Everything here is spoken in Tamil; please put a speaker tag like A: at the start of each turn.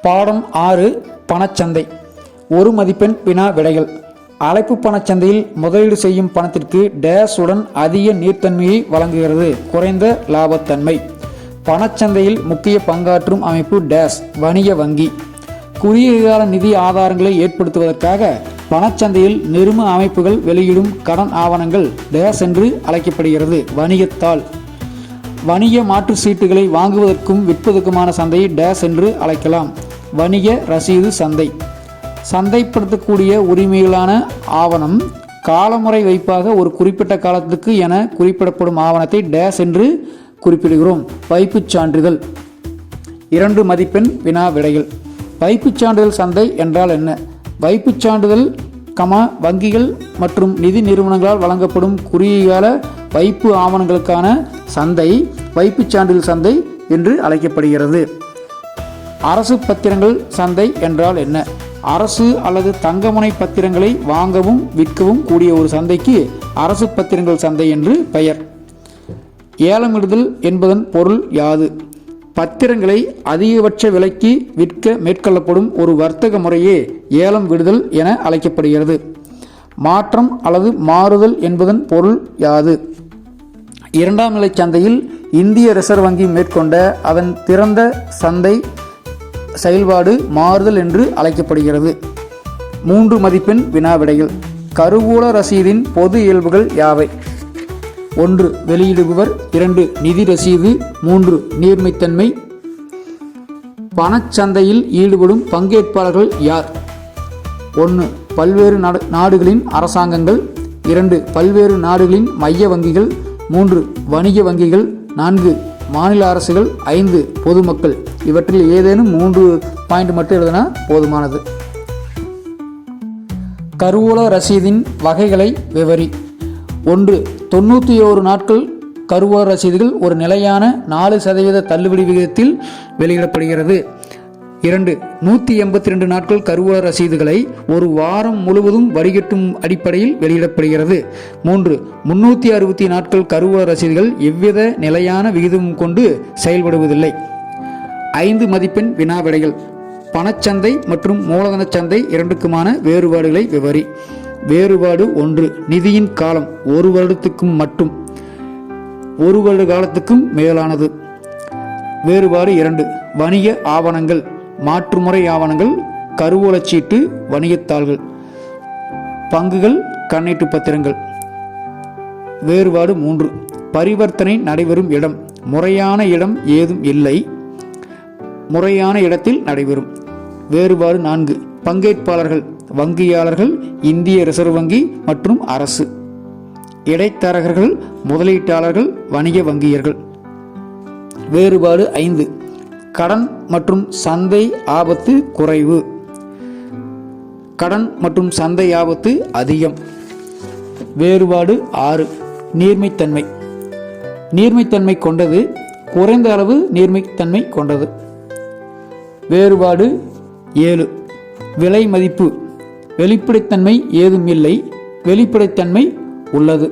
A: பாடம் 6 பணச்சந்தை. ஒரு மதிப்பெண் வினா விடைகள். அழைப்பு பணச்சந்தையில் முதலீடு செய்யும் பணத்திற்கு டேஸ் உடன் அதிக நீர்த்தன்மையை வழங்குகிறது, குறைந்த லாபத்தன்மை. பணச்சந்தையில் முக்கிய பங்காற்றும் அமைப்பு டேஸ், வணிக வங்கி. குறுகிய கால நிதி ஆதாரங்களை ஏற்படுத்துவதற்காக பணச்சந்தையில் நிறும அமைப்புகள் வெளியிடும் கடன் ஆவணங்கள் டேஸ் என்று அழைக்கப்படுகிறது, வணிகத்தாள். வணிக மாற்று சீட்டுகளை வாங்குவதற்கும் விற்பதற்குமான சந்தையை டேஸ் என்று அழைக்கலாம், வணிக ரசீது சந்தை. சந்தைப்படுத்தக்கூடிய உரிமைகளான ஆவணம் காலமுறை வைப்பாக ஒரு குறிப்பிட்ட காலத்துக்கு என குறிப்பிடப்படும் ஆவணத்தை டேஸ் என்று குறிப்பிடுகிறோம், வைப்புச் சான்றிதழ். 2 மதிப்பெண் வினா விடைகள். வைப்புச் சான்றிதழ் சந்தை என்றால் என்ன? வைப்புச் சான்றிதழ், வங்கிகள் மற்றும் நிதி நிறுவனங்களால் வழங்கப்படும் குறுகிய கால வைப்பு ஆவணங்களுக்கான சந்தை வைப்புச் சான்றிதழ் சந்தை என்று அழைக்கப்படுகிறது. அரசு பத்திரங்கள் சந்தை என்றால் என்ன? அரசு அல்லது தங்கமுனை பத்திரங்களை வாங்கவும் விற்கவும் கூடிய ஒரு சந்தைக்கு அரசு பத்திரங்கள் சந்தை என்று பெயர். ஏலமிடுதல் என்பதன் பொருள் யாது? பத்திரங்களை அதிகபட்ச விலைக்கு விற்க மேற்கொள்ளப்படும் ஒரு வர்த்தக முறையே ஏலம் விடுதல் என அழைக்கப்படுகிறது. மாற்றம் அல்லது மாறுதல் என்பதன் பொருள் யாது? 2ஆம் நிலை சந்தையில் இந்திய ரிசர்வ் வங்கி மேற்கொண்ட அதன் திறந்த சந்தை செயல்பாடு மாறுதல் என்று அழைக்கப்படுகிறது. 3 மதிப்பெண் வினா விடைகள். கருவூல ரசீதின் பொது இயல்புகள் யாவை? 1 வெளியிடுபவர், 2 நிதி ரசீது, 3 நீர்மைத்தன்மை. பணச்சந்தையில் ஈடுபடும் பங்கேற்பாளர்கள் யார்? 1 பல்வேறு நாடுகளின் அரசாங்கங்கள், 2 பல்வேறு நாடுகளின் மைய வங்கிகள், 3 வணிக வங்கிகள், 4 மாநில அரசுகள், 5 பொதுமக்கள். இவற்றில் ஏதேனும் 3 பாயிண்ட் மட்டும் எழுதினா போதுமானது. கருவூல ரசீதின் வகைகளை விவரி. 1 91 நாட்கள் கருவூல ரசீதுகள் ஒரு நிலையான 4% தள்ளுபடி விகிதத்தில் வெளியிடப்படுகிறது. 2 182 நாட்கள் கருவூல ரசீதுகளை ஒரு வாரம் முழுவதும் வடிகட்டும் அடிப்படையில் வெளியிடப்படுகிறது. 3 360 நாட்கள் கருவூல ரசீதுகள் எவ்வித நிலையான விகிதமும் கொண்டு செயல்படுவதில்லை. 5 மதிப்பெண் வினா விடைகள். பணச்சந்தை மற்றும் மூலதன சந்தை இரண்டுக்குமான வேறுபாடுகளை விவரி. வேறுபாடு 1 நிதியின் காலம் 1 வருடத்துக்கும் மட்டும், 1 வருட காலத்துக்கும் மேலானது. வேறுபாடு 2 வணிக ஆவணங்கள், மாற்றுமுறை ஆவணங்கள், கருவூலச்சீட்டு, வணிகத்தாள்கள், பங்குகள், கண்ணீட்டு பத்திரங்கள். வேறுபாடு 3 பரிவர்த்தனை நடைபெறும் இடம். முறையான இடம் ஏதும் இல்லை, முறையான இடத்தில் நடைபெறும். வேறுபாடு 4 பங்கேற்பாளர்கள், வங்கியாளர்கள், இந்திய ரிசர்வ் வங்கி மற்றும் அரசு. இடைத்தரகர்கள், முதலீட்டாளர்கள், வணிக வங்கியர்கள். வேறுபாடு 5 கடன் மற்றும் சந்தை ஆபத்து குறைவு, கடன் மற்றும் சந்தை ஆபத்து அதிகம். வேறுபாடு 6 நீர்மைத்தன்மை. நீர்மைத்தன்மை கொண்டது, குறைந்த அளவு நீர்மைத்தன்மை கொண்டது. வேறுபாடு 7 விலை மதிப்பு. வெளிப்படைத்தன்மை ஏதும் இல்லை, வெளிப்படைத்தன்மை உள்ளது.